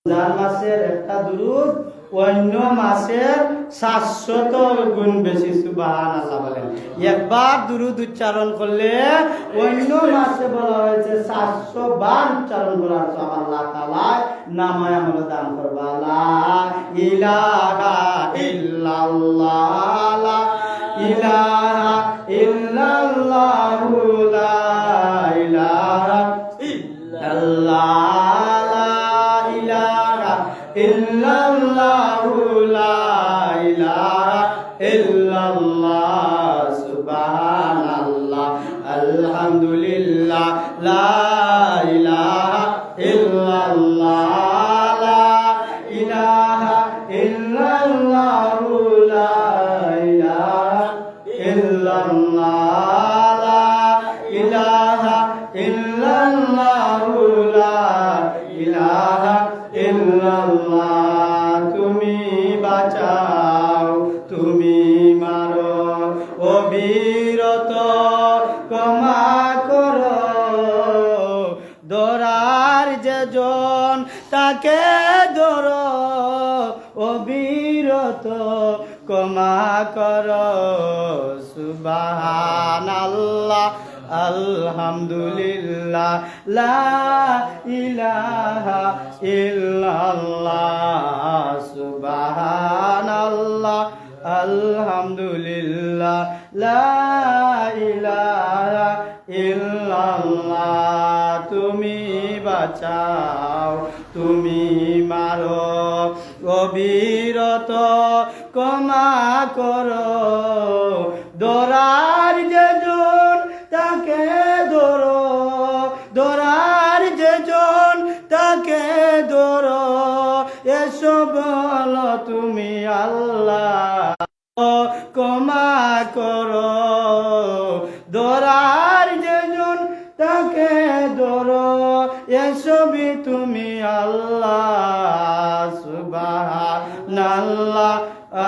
রমজান মাসের একটা দুরুদ অন্য মাসের 700 গুণ বেশি। সুবহানাল্লাহ বলেন। একবার দুরুদ উচ্চারণ করলে অন্য মাসে বলা হয়েছে 700 বার উচ্চারণ করার সওয়াব আল্লাহ তাআলা নামায় আমল দান করবে। লা ইলাহা ইল্লাল্লাহ, লা ইলাহা ইল্লাল্লাহু, লা ইলাহা ইল্লাল্লাহ, ইল্লাল্লাহু, লা ইলাহা ইল্লাল্লাহ, সুবহানাল্লাহ, আলহামদুলিল্লাহ, লা ইলাহা ইল্লাল্লাহ, লা ইলাহা ইল্লাল্লাহু, লা ইলাহা ইল্লাল্লাহ, লা ইলাহা ইল্লাল্লাহু, লা ইলাহা ইল্লাল্লাহ। তুমি বাঁচাও, তুমি মারো, অবিরত ক্ষমা করো, ধরার যেজন তাকে ধরো, অবিরত ক্ষমা করো। সুবহানাল্লাহ, আলহামদুলিল্লাহ, লা ইলাহা ইল্লাল্লাহ, সুবহানাল্লাহ, আলহামদুলিল্লাহ, লা ইলাহা ইল্লাল্লাহ। তুমি বাঁচাও, তুমি মারো, অবিরত ক্ষমা করো, ধরার যেজন তাকে ধরো, ধরার যেজন তাকে ধরো, এসব বলো তুমি আল্লাহ ক্ষমা করো, ধরার যেজন তাকে ধরো, এসবই তুমি আল্লাহ। সুবহানাল্লাহ,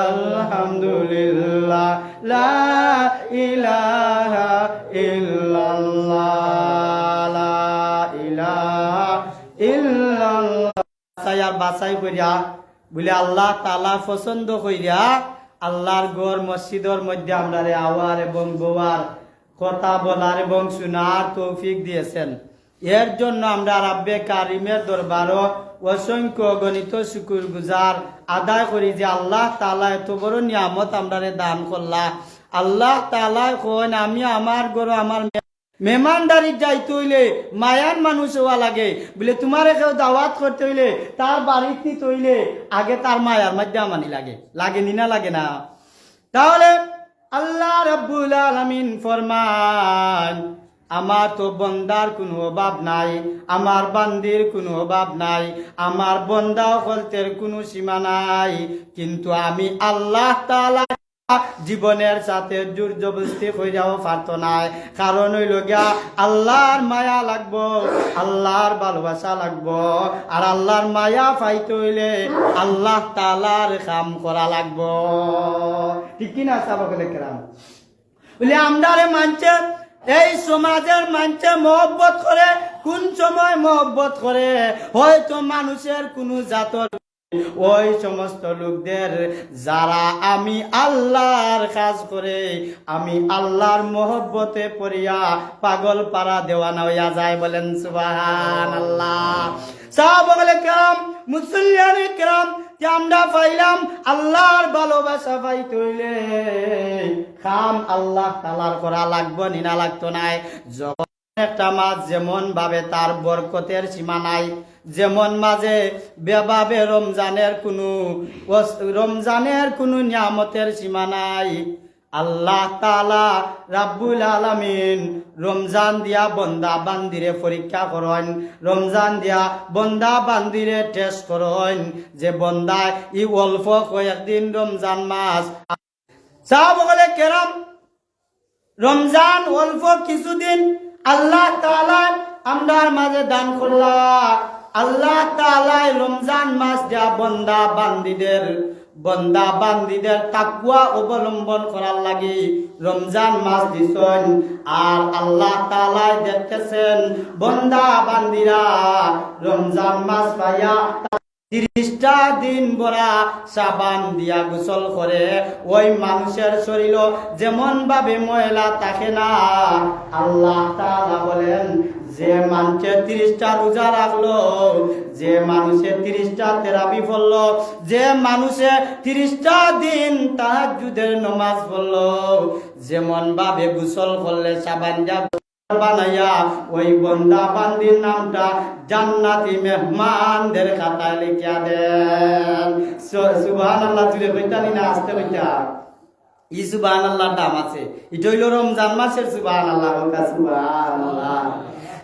আলহামদুলিল্লাহ, লা ইলাহা ইল্লাল্লাহ, লা ইলাহা ইল্লাল্লাহ। বাছাই করিয়া বলে আল্লাহ তাআলা পছন্দ কইরা আল্লাহর ঘর মসজিদের মধ্যে আমরা আওয়ার এবং গোয়ার কথা বলার এবং শোনার তৌফিক দিয়েছেন। এর জন্য আমরা রাব্বে কারিমের দরবারও অসংখ্য গণিত শুকুর গুজার আদায় করি যে আল্লাহ তাআলা এত বড় নিয়ামত আমরা দান করলা। আল্লাহ তাআলা কোন আমি আমার ঘর আমার মেহমানদারি যাইতে হইলে মায়ান মানুষ হওয়া লাগে বলে, তোমার কেউ দাওয়াত করতে হইলে তার বাড়িতে হইলে আগে তার মায়ার মধ্যে আমানি লাগে নি না লাগে না? তাহলে আল্লাহ রাব্বুল আলামিন ফরমান, আমার তো বন্দার কোনো অভাব নাই, আমার বান্দির কোনো অভাব নাই, আমার বন্দা হলতের কোনো সীমা নাই, কিন্তু আমি আল্লাহ তাআলা জীবনের সাথে জোর জবরদস্তি কইরাও পারতো না। কারণ হইল গিয়া আল্লাহর মায়া লাগবো, আল্লাহর ভালোবাসা লাগবো, আর আল্লাহর মায়া পাইতে হইলে আল্লাহ তাআলার কাম করা লাগবো। ঠিক কিনা সাহাবায়ে কেরাম? বলে আমরারে মানছে এই সমাজের মানছে মহব্বত করে, কোন সময় মহব্বত করে? হয়তো মানুষের কোনো জাতর ওই সমস্ত লোকদের যারা আমি আল্লাহর কাজ করে, আমি আল্লাহর মহব্বতে পড়িয়া পাগল পারা দেওয়ানা হইয়া যায়। বলেন সুবহানাল্লাহ। সাহাবায়ে কেরাম, মুসল্লিয়ানে কেরাম, আমরা পাইলাম আল্লাহর ভালোবাসা পাইতে হইলে কাম আল্লাহ তাআলার করা লাগবো নি না লাগতো নাই? যখন একটা মাছ যেমন ভাবে তার বরকতের সীমা নাই, যেমন মাঝে বেভাবে রমজানের কোনো নিয়ামতের সীমা নাই। আল্লাহ তাআলা রাব্বুল আলামিন রমজান দিয়া বন্দা বান্দিরে পরীক্ষা করেন, রমজান দিয়া বন্দা বান্দিরে টেস্ট করেন যে বন্দা ই অল্প কয়েকদিন রমজান মাস। সাহাবায়ে কেরাম, রমজান অল্প কিছুদিন আল্লাহ তাআলা আমরার মাঝে দান করলা। আল্লাহ তাআলা রমজান মাস দিয়া বন্দা বান্দিদের তাকওয়া অবলম্বন করার লাগি রমজান মাস দিছেন। আর আল্লাহ তাআলা দেখতেছেন বন্দা বান্দিরা রমজান মাস পাইয়া 30টা দিন ভরা সাবান দিয়া গোসল করে, ওই মানুষের শরীর যেমন ভাবে ময়লা থাকে না, আল্লাহ তাআলা বলেন যে মানুষে 30টা রোজা রাখলো, যে মানুষে 30টা তেরাবি পড়লো, যে মানুষে 30টা দিন তাহাজ্জুদের নামাজ পড়লো, যেমন ভাবে গোসল করলে সাবান দিয়া বানাইয়া ওই বন্দা বান্দির নামটা জান্নাতি মেহমানদের খাতায় লিখিয়া দেন। সুবহানাল্লাহ, জুড়ে কইতানি না আস্তে কইতা? ই সুবহানাল্লাহ দাম আছে। এটা হইল রমজান মাসের সুবহানাল্লাহ, ওকা সুবহানাল্লাহ।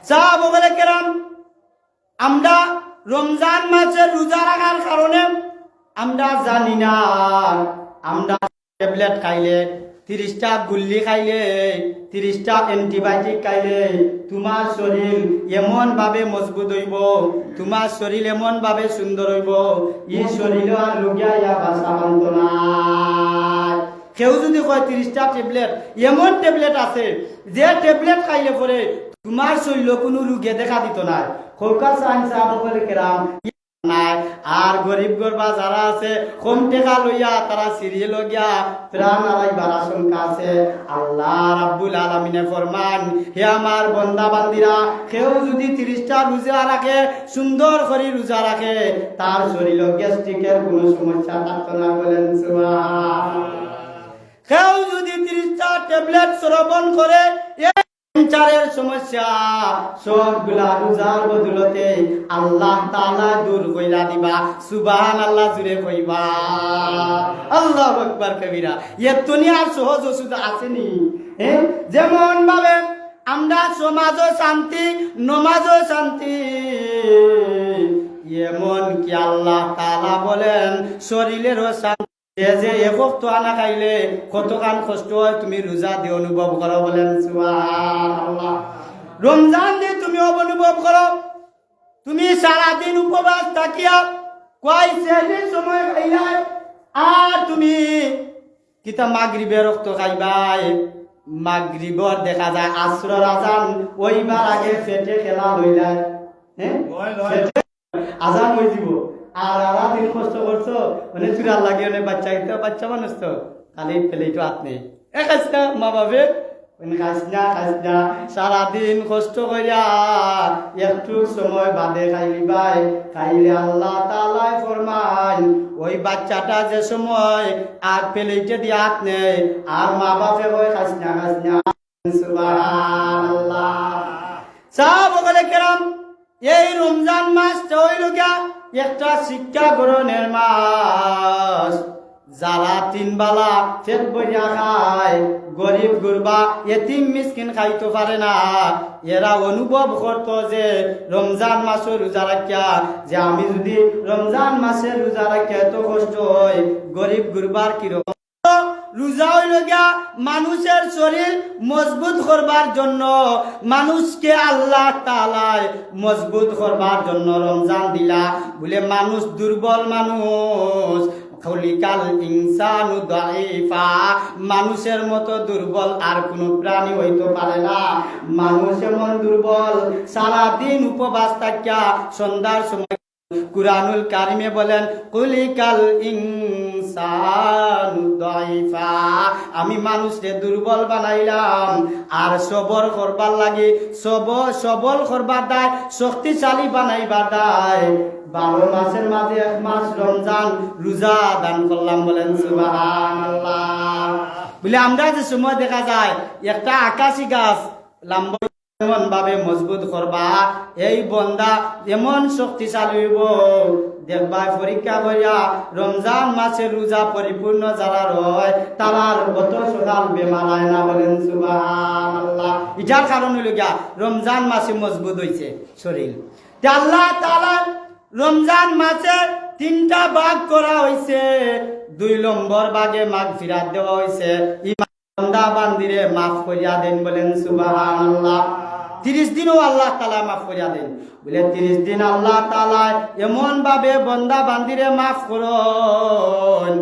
সাহাবায়ে কেরাম, আমরা রমজান মাসের রোজা রাখার কারণে আমরা জানি না, আমরা ট্যাবলেট খাইলে, 30টা গুল্লি খাইলে, 30টা অ্যান্টিবায়োটিক খাইলে তোমার শরীর এমন ভাবে মজবুত হইব, তোমার শরীর এমন ভাবে সুন্দর হইব, এই শরীর আর লুকিয়া বাসা বান্ত না। কেউ যদি কয় 30টা ট্যাবলেট, এমন ট্যাবলেট আছে যে ট্যাবলেট খাইলে পরে তোমার শরীর কোনো রোগে দেখা দিত না। খোকা সাইন্স সাহাবায়ে কেরাম নাই। আর গরিব গরবা যারা আছে কম টাকা লইয়া তারা সিরিয়াল গিয়া প্রাণ আলাইবার আশঙ্কা আছে। আল্লাহ রাব্বুল আলামিনে ফরমান, হে আমার বান্দা বান্দিরা, কেউ যদি 30টা রোজা রাখে, সুন্দর করে রোজা রাখে, তার শরীরে গ্যাস্ট্রিকের কোনো সমস্যা থাকতো না। বলেন সুবহানাল্লাহ। কেউ যদি 30টা ট্যাবলেট সেবন করে, ক্যান্সারের সমস্যা সবগুলা রোজার বদলতে আল্লাহ তাআলা দূর কইরা দিবা। সুবহানাল্লাহ, জুড়ে কইবা আল্লাহু আকবার কবিরা। এ দুনিয়ার সহজ ওষুধ আসেনি। যেমন ভাবে আমরা সমাজও শান্তি, নমাজও শান্তি, এমন কি আল্লাহ তাআলা বলেন শরীরেরও শান্তি। যে একক তো আনা খাইলে কতখান কষ্ট হয় তুমি রোজা দিয়ে অনুভব করো। বলেন সুবহানাল্লাহ। রমজান দিয়ে তুমি অনুভব করো, তুমি সারাদিন উপবাস থাকিয়া কয় সেহরির সময় খাইলাই, আর তুমি কিতা মাগরিবের রক্ত খাইবাই। মাগরিবর দেখা যায় আসরের আজান ওইবার আগে পেটে খেলা লইলাই, আজান হয়ে দিব। আর আরা দিন কষ্ট করছো, মানে চুরার লাগে অনেক বাচ্চা, কিন্তু বাচ্চা মানুষ তো খালি ফেলে তো হাত নেই। খাইস না মা বাবে, খাইস না, সারাদিন কষ্ট করিয়া একটু সময় বাদে খাইলি ভাই, খাইলে আল্লাহ তাআলা ফরমান ওই বাচ্চাটা যে সময় আর ফেলেইতে দিয়ে হাত নেই, আর মা বাপে কই খাইস না। সুবহানাল্লাহ। সাহাবায়ে কেরাম, এই রমজান মাসটা হইল গিয়া একটা শিক্ষা গ্রহণের মাস। যারা 3 বেলা পেট ভরিয়া খায়, গরিব গুরবা এতিম মিসকিন খাইতে পারে না, এরা অনুভব করতো যে রমজান মাসে রোজা রাখিয়া, যে আমি যদি রমজান মাসে রোজা রাখিয়া এত কষ্ট হয়, গরিব গুরবার কিরকম। রোজা হইল গিয়া মানুষের শরীর মজবুত করবার জন্য, মানুষকে আল্লাহ তাআলা মজবুত করবার জন্য রমজান দিলা। বলে মানুষ দুর্বল মানুষ, খলিকাল ইনসানু দাইফা, মানুষের মতো দুর্বল আর কোন প্রাণী হইতে পারে না। মানুষ এমন দুর্বল, সারাদিন উপবাস থাকিয়া সন্ধ্যার সময় কুরআনুল কারিমে বলেন কুলিকাল ইনসানু দাইফা, আমি মানুষকে দুর্বল বানাইলাম আর সবর করবার লাগে, সবল করবার দায়, শক্তিশালী বানাইবার দায় 12 মাসের মাঝে 1 মাস রমজান রোজা দান করলাম। বলেন সুবহানাল্লাহ। বলে আমরা যে সময় দেখা যায় একটা আকাশী গাছ লম্বা এমন ভাবে মজবুত করবা, এই বন্দা এমন শক্তিশালী হইব, দেখবা পরীক্ষা করিয়া রমজান মাসের রোজা পরিপূর্ণ যারা রয় তারার কত সকাল বেমার হয় না। বলেন সুবহানাল্লাহ। এটার কারণ হইল গিয়া রমজান মাসে মজবুত হইছে শরীর। আল্লাহ তাআলা রমজান মাসে 3টা ভাগ করা হইছে, 2 নম্বর ভাগে মাগফিরাত দেওয়া হইছে, বান্দা বান্দিরে মাফ করিয়া দেন। বলেন সুবহানাল্লাহ। 30 দিনও আল্লাহ তাআলা মাফ করিয়া দেন। বলে 30 দিন আল্লাহ তাআলা এমন ভাবে বান্দা বান্দিরে মাফ করুন।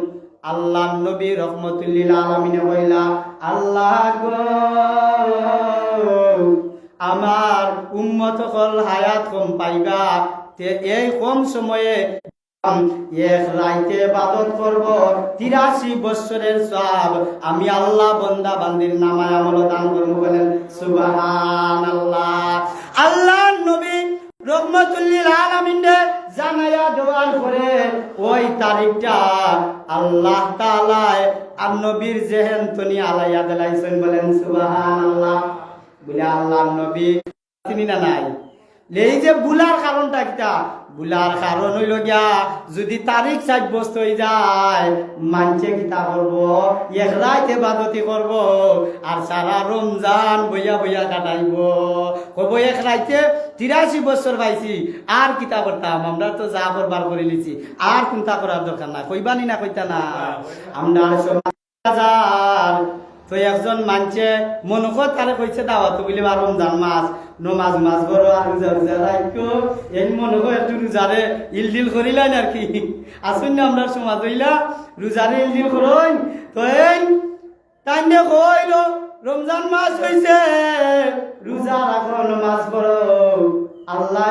আল্লাহ নবী রহমতুল্লিল আলামিনে বইলা, আল্লাহ গো আমার উম্মত হল হায়াত কম পাইবা, তে এই কম সময়ে এক রাইতে ইবাদত করব 83 বছরের সওয়াব আমি আল্লাহ বান্দা বান্দির নামায় আমল দান করব বলেন সুবহানাল্লাহ। আল্লাহর নবী রহমাতুল্লিল আলামিন জানায়া দেওয়ার পরে ওই তারিখটা আল্লাহ তাআলা আর নবীর জেহেন তনি আলাইয়া দিলাইছেন বলেন সুবহানাল্লাহ। বলে আল্লাহর নবী তিনি না নাই এই যে বুলার কারণটা কিটা বুলার কারণ হইল গিয়া যদি তারিখ সাব্যস্ত হয়ে যায় মানছে কিতা করব এক রাত ইবাদতি করব আর সারা রমজান বইয়া বইয়া কাটাইব কব এক রাতে 83 বছর পাইছি আর কিতা করতাম আমরা তো যা করবার করে লিছি আর চিন্তা করার দরকার না কইবানি না কইতা না আমরা তো একজন মানছে মনকত তারে কইছে দাওয়াত বলে রমজান মাস নমাজ মাস বড় আর রোজা রোজা রাখো এই মনক একটু রোজারে ইলদিল করিলেন আর কি আসুন না আমরা সমাজ হইলা রোজারে ইলদিল করইন তো এই তাইনে কইল রমজান মাস হইছে রোজা রাখো নমাজ পড়ো আল্লাহ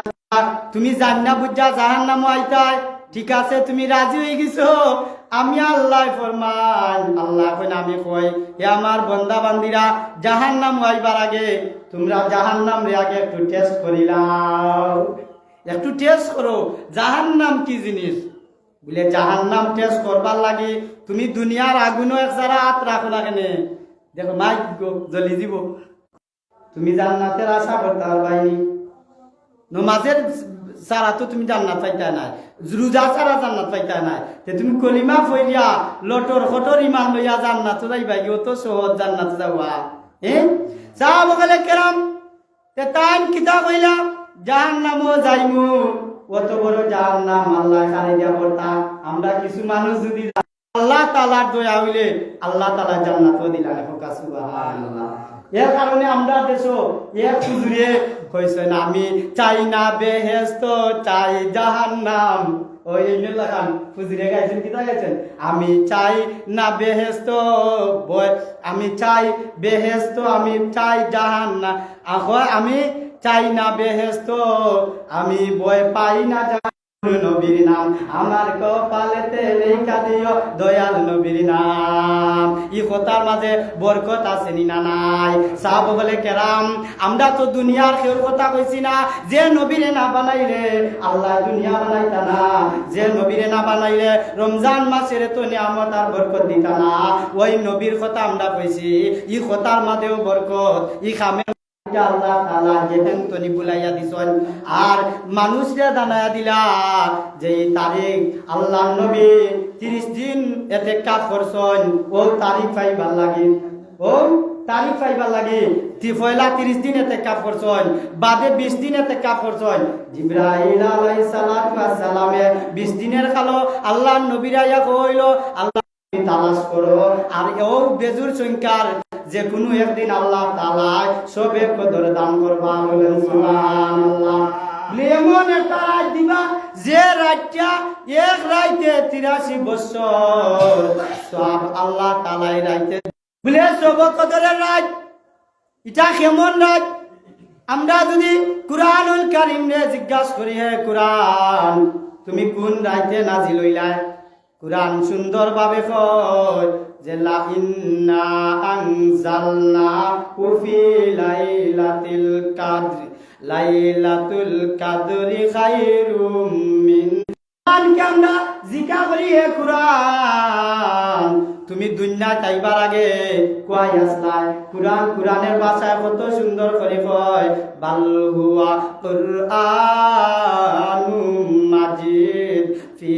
তুমি জান্নাত বুঝা জাহান্নাম আইতাই ঠিক আছে তুমি রাজি হয়ে গেছো আমি আল্লাহ ফরমান আল্লাহ কই আমি কই হে আমার বান্দা বান্দিরা জাহান্নাম হইবার আগে তোমরা জাহান্নাম রে আগে একটু টেস্ট করিলাও একটু টেস্ট করো জাহান্নাম কি জিনিস বলে জাহান্নাম টেস্ট করবার লাগে তুমি দুনিয়ার আগুনও এক সারা হাত রাখো না কেন দেখো মাইক জ্বলি দিব তুমি জান্নাতের আশা করতে পারবাইনি নমাজের সারা তো তুমি জান্নাত পাইতা নাই রোজা সারা জান্নাত পাইতা নাই তে তুমি কলিমা ফইরিয়া লটর খটর ইমান লইয়া জান্নাত যাইবা ইও তো সহজ জান্নাত যাওয়া সাহাবায়ে কেরাম তে তাইন কিতা কইলা জাহান্নামও যাইমু কত বড় জাহান্নাম আল্লাহ খালি দিয়া পড়তা আমরা কিছু মানুষ যদি আল্লাহ তাআলার দয়া হইলে আল্লাহ তাআলা জান্নাতও দিলানে হোকা সুবহানাল্লাহ। এর কারণে আমরা দেশো এক হুজুরে কইছেন আমি চাই না বেহেশত চাই জাহান্নাম ওই মেলাখান হুজুরে গাইছেন কি গাইছেন আমি চাই না বেহেশত আমি চাই বেহেশত আমি চাই জাহান্নাম আমি চাই না বেহেশত আমি ভয় পাই না নবীর নাম আমার কপালেতে লেখা দিও দয়াল নবীর নাম ই কথার মাঝে বরকত আছে নি না নাই সাহাবায়ে কেরাম আমরা তো দুনিয়ার কেউ কথা কইছি না যে নবীরে না বানাইলে আল্লাহ দুনিয়া বানাইতা না যে নবীরে না বানাইলে রমজান মাসের তো নিয়ামত আর বরকত দিতা না ওই নবীর কথা আমরা কইছি ই কথার মাঝেও বরকত ই খামে আল্লাহ তাআলা যেতেন তনি বুলাইয়া দিছেন আর মানুষরে জানায়া দিলা যে তারিখ আল্লাহর নবী 30 দিন ইতিকাফ করছেন ও তারিখ পাইবার লাগে ও তারিখ পাইবার লাগে পয়লা 30 দিন ইতিকাফ করছেন বাদে 20 দিন ইতিকাফ করছেন জিবরাইল আলাইহিস সালাতু ওয়াস সালামে 20 দিনের কালো আল্লাহর নবীরা ইয়া কইল আল্লাহ তালাশ করো আর ও বেজুর সংখ্যার যে কোনো একদিন আল্লাহ তাআলা সবে কদর দান করবা বলেন সুবহানাল্লাহ। এমন একটা রাত দিবা যে রাতটা এক রাতে 83 বছর সব আল্লাহ তাআলা রাইতে বলে সবে কদরের রাত এটা কেমন রাত আমরা যদি কুরআনুল কারীমে জিজ্ঞাসা করি হে কুরআন তুমি কোন রাতে নাজিল হইলা কুরআন সুন্দর ভাবে কয় যে লা ইন্না আনজালনা ফি লাইলাতুল কাদরি খায়রুম মিন আমরা জিকা করি হে কুরআন তুমি দুনিয়া চাইবার আগে কয় আসলা কুরআনের ভাষায় কত সুন্দর করে কয় বাল হুয়া কুরআনুম মাজিদ ফি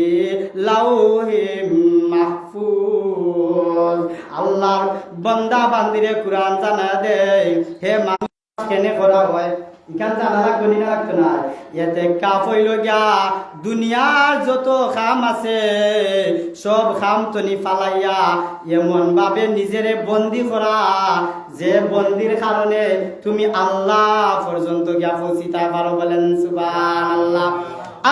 লাউহিম মাহফুজ আল্লাহর বান্দা বান্দিরে কুরআন জানা দেয় হে মানুষ কেনে করা হয় ইখান জানা লাগবে না লাগতো না এতে কাফ হইল গিয়া দুনিয়ার যত কাম আছে সব কাম তনি ফালাইয়া এমন ভাবে নিজেরে বন্দি করা যে বন্দির কারণে তুমি আল্লাহ পর্যন্ত গিয়া পৌঁছিতে পারো বলেন সুবহানাল্লাহ।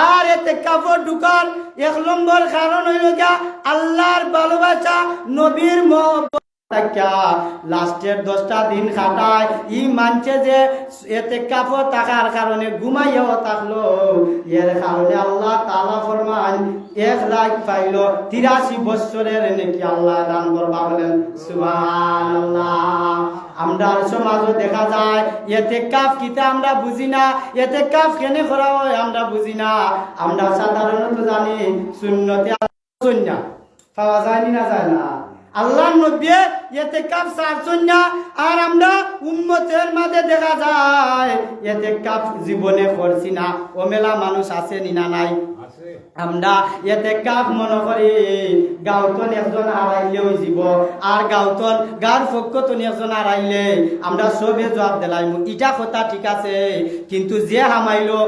আর এতে কাপড় ঢুকার 1 নম্বর কারণ হইল গিয়া আল্লাহর ভালোবাসা নবীর মহব্বত লাস্টের 10টা দিন খাটায় ই মানছে যে এতেকাফ থাকার কারণে ঘুমাইয়াও থাকলো, এর কারণে আল্লাহ তাআলা ফরমান 1 লাখ পাইল 83 বছরের নেকি আল্লাহ দান করবা। বলেন সুবহানাল্লাহ। আমরা সমাজে দেখা যায় এতেকাফ কিতা আমরা বুঝি না, এতেকাফ কেনে করা হয় আমরা বুঝি না। আমরা সাধারণত জানি সুন্নতে সুন্নাহ পাওয়া যায় না, যায় না। আল্লাহর নবী ইতিকাফ ছাড়ছেন না, আর আমরা উম্মতের মাঝে দেখা যায় ইতিকাফ জীবনে করছি না। ও মেলা মানুষ আছে না নাই? আমরা ইতিকাফ মনে করি গাঁওতন একজন হারাইলে হয়ে যাব, আর গাঁওতন গার পক্ষতন একজন হারাইলে আমরা সবে জবাব দিলাম ইটা কথা ঠিক আছে, কিন্তু যে হামাইলো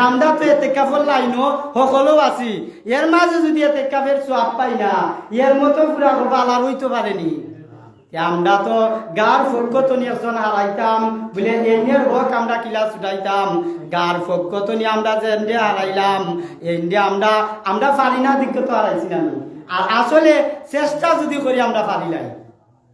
আমরা তো এতেকাফের লাইনও সকলেও আছি, এর মাঝে যদি এতেকাফের সোয়াব পাই না, এর মতো পুরা বালার হইতে পারেনি। আমরা তো গার ফকতনি একজন হারাইতাম বলে এনের হক আমরা কিলা ছুটাইতাম, গার ফকতনি আমরা যে হারাইলাম এনে আমরা পারি না দিকে তো হারাইছি না। আর আসলে চেষ্টা যদি করি আমরা পারিলাই,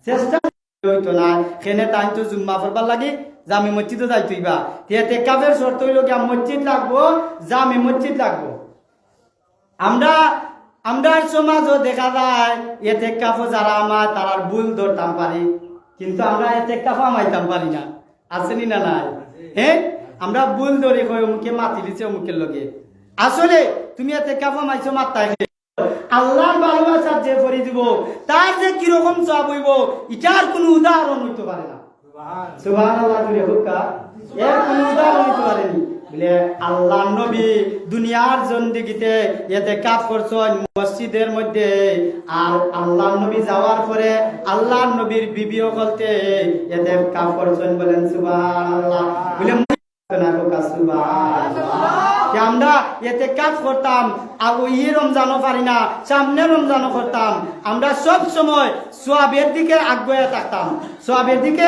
চেষ্টা হইতো না। সেনে তাই তো জুম্মা পড়বার লাগে জামে মসজিদে যাইতইবা, এতেকাফের শর্ত হইল কি মসজিদ লাগবো, জামে মসজিদ লাগবো। আমরা সমাজও দেখা যায় এতেকাফ যারা আমার তারার ভুল ধরতাম পারি, কিন্তু আমরা এতেকাফ আমাইতাম পারি না। আসেনি না নাই? হ্যাঁ, আমরা ভুল ধরে কই অমুকে মাতি দিছে অমুকের লগে। আসলে তুমি এতেকাফ আমাইছো মাত্তাই আল্লাহর ভালোবাসা যে করে দিব তার যে কিরকম সওয়াব হইব এটার কোনো উদাহরণ হইতে পারে না। সুবহানাল্লাহ জুড়ে হুক্কা এর কোনো উদাহরণ হইতে পারেনি। বলে আল্লাহর নবী দুনিয়ার জিন্দেগিতে ইতিকাফ করছেন মসজিদের মধ্যে, আর আল্লাহর নবী যাওয়ার পরে আল্লাহর নবীর বিবিও বলতে ইতিকাফ করছেন। বলেন সুবহানাল্লাহ। বলে না সুবহানাল্লাহ। আমরা ইতিকাফ করতাম, আর ওই রমজানও পারি না, সামনে রমজানও করতাম। আমরা সব সময় সওয়াবের দিকে আগ্রহে থাকতাম, সওয়াবের দিকে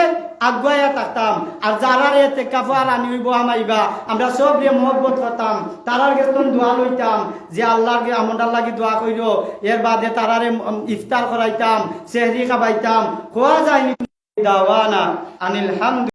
আগ্রহে থাকতাম। আর যারা ইতিকাফ আর আনিব আমাইবা আমরা সব মহব্বত করতাম, তারার কাছে দোয়া লইতাম যে আল্লাহর আমরার লাগি দোয়া কইল। এর বাদে তারারে ইফতার করাইতাম, সেহরি খাবাইতাম। খোয়া যায়নি দাওয়ানা আনিল হামদ।